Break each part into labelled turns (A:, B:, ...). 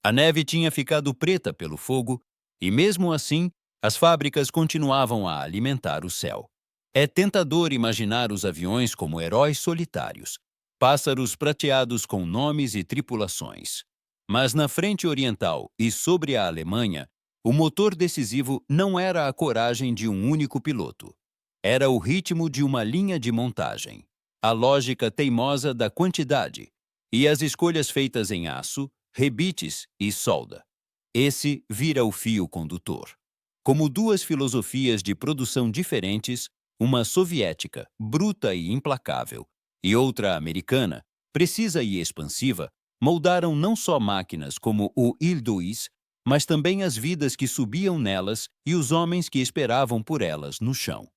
A: A neve tinha ficado preta pelo fogo e, mesmo assim, as fábricas continuavam a alimentar o céu. É tentador imaginar os aviões como heróis solitários, pássaros prateados com nomes e tripulações. Mas na frente oriental e sobre a Alemanha, o motor decisivo não era a coragem de um único piloto. Era o ritmo de uma linha de montagem, a lógica teimosa da quantidade e as escolhas feitas em aço, rebites e solda. Esse vira o fio condutor. Como duas filosofias de produção diferentes, uma soviética, bruta e implacável, e outra americana, precisa e expansiva, moldaram não só máquinas como o Il-2, mas também as vidas que subiam nelas e os homens que esperavam por elas no chão.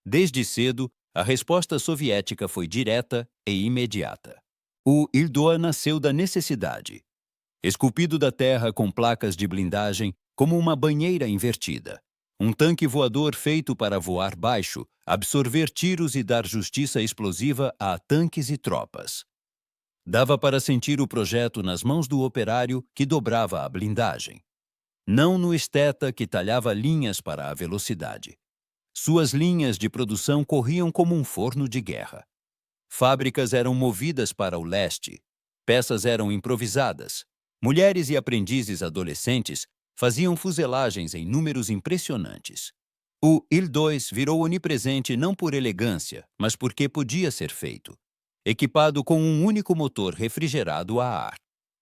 A: Desde cedo, a resposta soviética foi direta e imediata. O Il-2 nasceu da necessidade. Esculpido da terra com placas de blindagem, como uma banheira invertida. Um tanque voador feito para voar baixo, absorver tiros e dar justiça explosiva a tanques e tropas. Dava para sentir o projeto nas mãos do operário que dobrava a blindagem. Não no esteta que talhava linhas para a velocidade. Suas linhas de produção corriam como um forno de guerra. Fábricas eram movidas para o leste. Peças eram improvisadas. Mulheres e aprendizes adolescentes faziam fuselagens em números impressionantes. O Il-2 virou onipresente não por elegância, mas porque podia ser feito. Equipado com um único motor refrigerado a ar.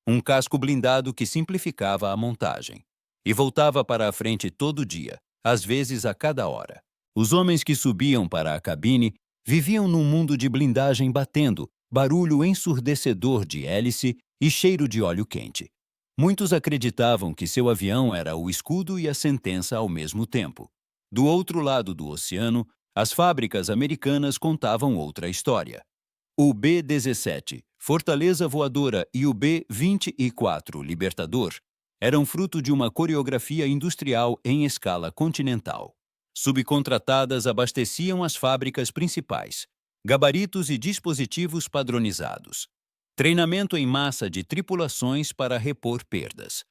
A: Um casco blindado que simplificava a montagem. E voltava para a frente todo dia, às vezes a cada hora. Os homens que subiam para a cabine viviam num mundo de blindagem batendo, barulho ensurdecedor de hélice e cheiro de óleo quente. Muitos acreditavam que seu avião era o escudo e a sentença ao mesmo tempo. Do outro lado do oceano, as fábricas americanas contavam outra história. O B-17, Fortaleza Voadora, e o B-24, Libertador, eram fruto de uma coreografia industrial em escala continental. Subcontratadas abasteciam as fábricas principais, gabaritos e dispositivos padronizados. Treinamento em massa de tripulações para repor perdas.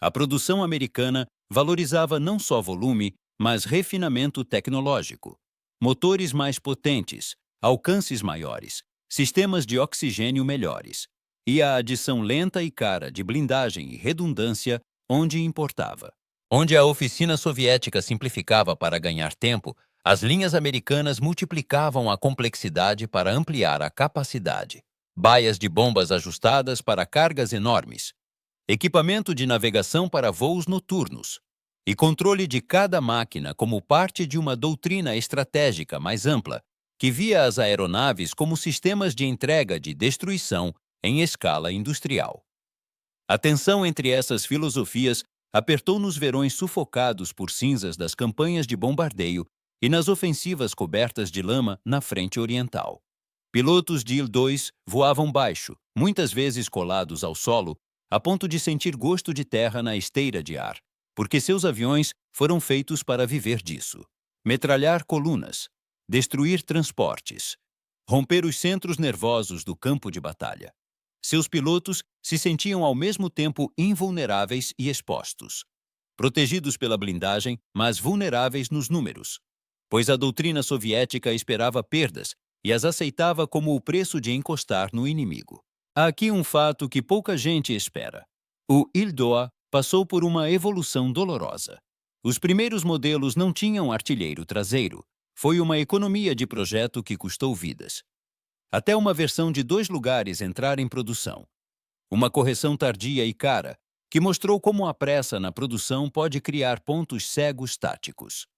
A: A produção americana valorizava não só volume, mas refinamento tecnológico. Motores mais potentes, alcances maiores, sistemas de oxigênio melhores. E a adição lenta e cara de blindagem e redundância onde importava. Onde a oficina soviética simplificava para ganhar tempo, as linhas americanas multiplicavam a complexidade para ampliar a capacidade. Baias de bombas ajustadas para cargas enormes, equipamento de navegação para voos noturnos e controle de cada máquina como parte de uma doutrina estratégica mais ampla, que via as aeronaves como sistemas de entrega de destruição em escala industrial. A tensão entre essas filosofias apertou nos verões sufocados por cinzas das campanhas de bombardeio e nas ofensivas cobertas de lama na frente oriental. Pilotos de Il-2 voavam baixo, muitas vezes colados ao solo, a ponto de sentir gosto de terra na esteira de ar, porque seus aviões foram feitos para viver disso. Metralhar colunas, destruir transportes, romper os centros nervosos do campo de batalha. Seus pilotos se sentiam ao mesmo tempo invulneráveis e expostos. Protegidos pela blindagem, mas vulneráveis nos números. Pois a doutrina soviética esperava perdas e as aceitava como o preço de encostar no inimigo. Há aqui um fato que pouca gente espera. O Il-2 passou por uma evolução dolorosa. Os primeiros modelos não tinham artilheiro traseiro. Foi uma economia de projeto que custou vidas. Até uma versão de 2 lugares entrar em produção. Uma correção tardia e cara, que mostrou como a pressa na produção pode criar pontos cegos táticos.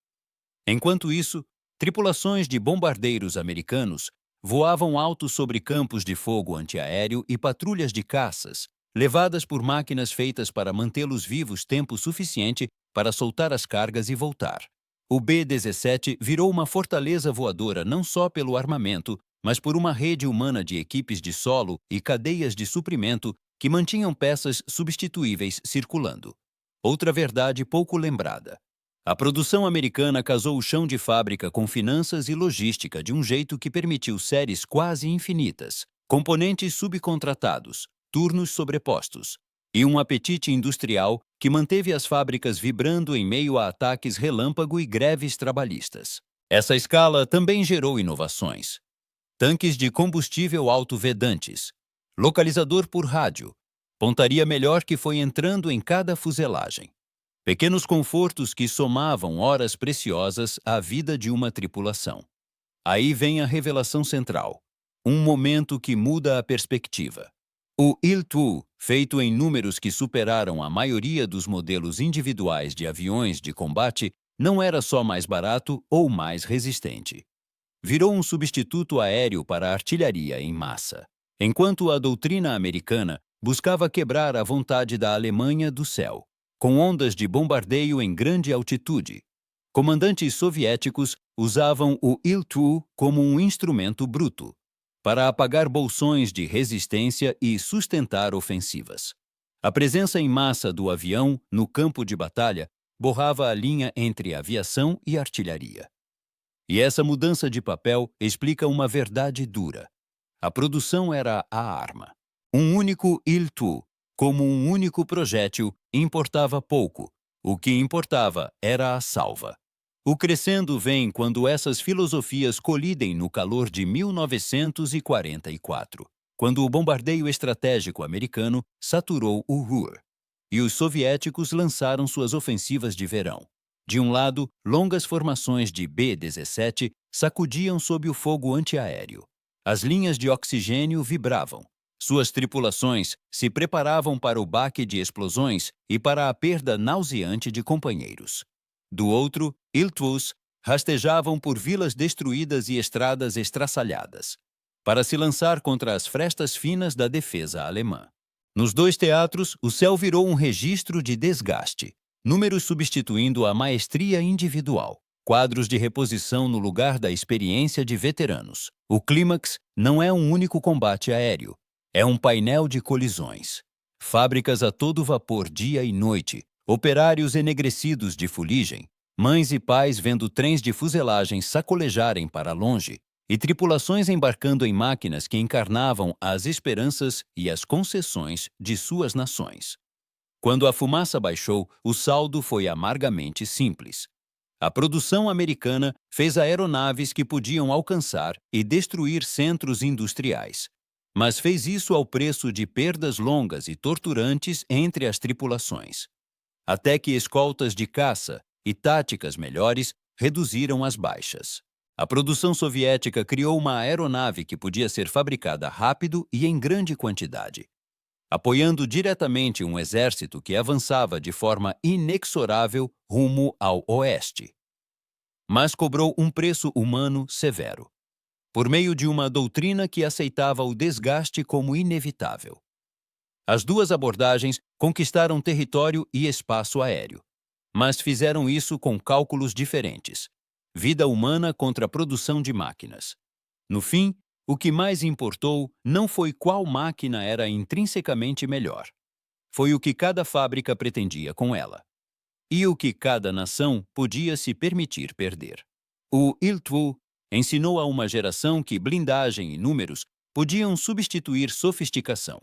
A: Enquanto isso, tripulações de bombardeiros americanos voavam alto sobre campos de fogo antiaéreo e patrulhas de caças, levadas por máquinas feitas para mantê-los vivos tempo suficiente para soltar as cargas e voltar. O B-17 virou uma fortaleza voadora não só pelo armamento, mas por uma rede humana de equipes de solo e cadeias de suprimento que mantinham peças substituíveis circulando. Outra verdade pouco lembrada. A produção americana casou o chão de fábrica com finanças e logística de um jeito que permitiu séries quase infinitas, componentes subcontratados, turnos sobrepostos e um apetite industrial que manteve as fábricas vibrando em meio a ataques relâmpago e greves trabalhistas. Essa escala também gerou inovações. Tanques de combustível autovedantes, localizador por rádio, pontaria melhor que foi entrando em cada fuselagem. Pequenos confortos que somavam horas preciosas à vida de uma tripulação. Aí vem a revelação central, um momento que muda a perspectiva. O Il-2, feito em números que superaram a maioria dos modelos individuais de aviões de combate, não era só mais barato ou mais resistente. Virou um substituto aéreo para a artilharia em massa. Enquanto a doutrina americana buscava quebrar a vontade da Alemanha do céu, com ondas de bombardeio em grande altitude, comandantes soviéticos usavam o Il-2 como um instrumento bruto, para apagar bolsões de resistência e sustentar ofensivas. A presença em massa do avião no campo de batalha borrava a linha entre aviação e artilharia. E essa mudança de papel explica uma verdade dura. A produção era a arma. Um único Il-2, como um único projétil, importava pouco. O que importava era a salva. O crescendo vem quando essas filosofias colidem no calor de 1944, quando o bombardeio estratégico americano saturou o Ruhr, e os soviéticos lançaram suas ofensivas de verão. De um lado, longas formações de B-17 sacudiam sob o fogo antiaéreo. As linhas de oxigênio vibravam. Suas tripulações se preparavam para o baque de explosões e para a perda nauseante de companheiros. Do outro, Il-2s rastejavam por vilas destruídas e estradas estraçalhadas, para se lançar contra as frestas finas da defesa alemã. Nos dois teatros, o céu virou um registro de desgaste, números substituindo a maestria individual, quadros de reposição no lugar da experiência de veteranos. O clímax não é um único combate aéreo, é um painel de colisões. Fábricas a todo vapor dia e noite, operários enegrecidos de fuligem, mães e pais vendo trens de fuselagem sacolejarem para longe e tripulações embarcando em máquinas que encarnavam as esperanças e as concessões de suas nações. Quando a fumaça baixou, o saldo foi amargamente simples. A produção americana fez aeronaves que podiam alcançar e destruir centros industriais, mas fez isso ao preço de perdas longas e torturantes entre as tripulações. Até que escoltas de caça e táticas melhores reduziram as baixas. A produção soviética criou uma aeronave que podia ser fabricada rápido e em grande quantidade, apoiando diretamente um exército que avançava de forma inexorável rumo ao oeste. Mas cobrou um preço humano severo, por meio de uma doutrina que aceitava o desgaste como inevitável. As duas abordagens conquistaram território e espaço aéreo, mas fizeram isso com cálculos diferentes. Vida humana contra a produção de máquinas. No fim, o que mais importou não foi qual máquina era intrinsecamente melhor. Foi o que cada fábrica pretendia com ela, e o que cada nação podia se permitir perder. O Il-2 ensinou a uma geração que blindagem e números podiam substituir sofisticação.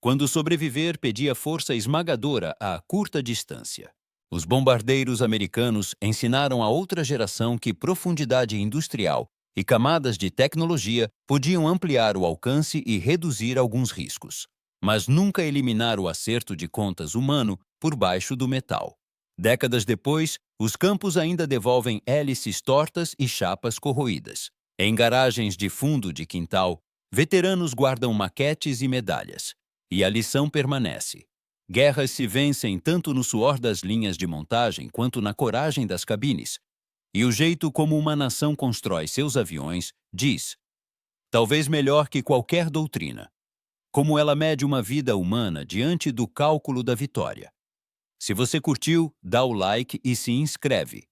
A: Quando sobreviver pedia força esmagadora a curta distância. Os bombardeiros americanos ensinaram a outra geração que profundidade industrial e camadas de tecnologia podiam ampliar o alcance e reduzir alguns riscos, mas nunca eliminar o acerto de contas humano por baixo do metal. Décadas depois, os campos ainda devolvem hélices tortas e chapas corroídas. Em garagens de fundo de quintal, veteranos guardam maquetes e medalhas. E a lição permanece. Guerras se vencem tanto no suor das linhas de montagem quanto na coragem das cabines. E o jeito como uma nação constrói seus aviões diz, talvez melhor que qualquer doutrina, como ela mede uma vida humana diante do cálculo da vitória. Se você curtiu, dá o like e se inscreve.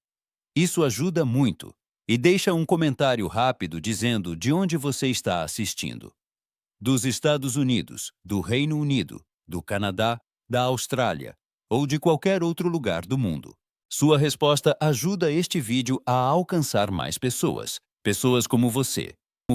A: Isso ajuda muito. E deixa um comentário rápido dizendo de onde você está assistindo. Dos Estados Unidos, do Reino Unido, do Canadá, da Austrália ou de qualquer outro lugar do mundo. Sua resposta ajuda este vídeo a alcançar mais pessoas como você.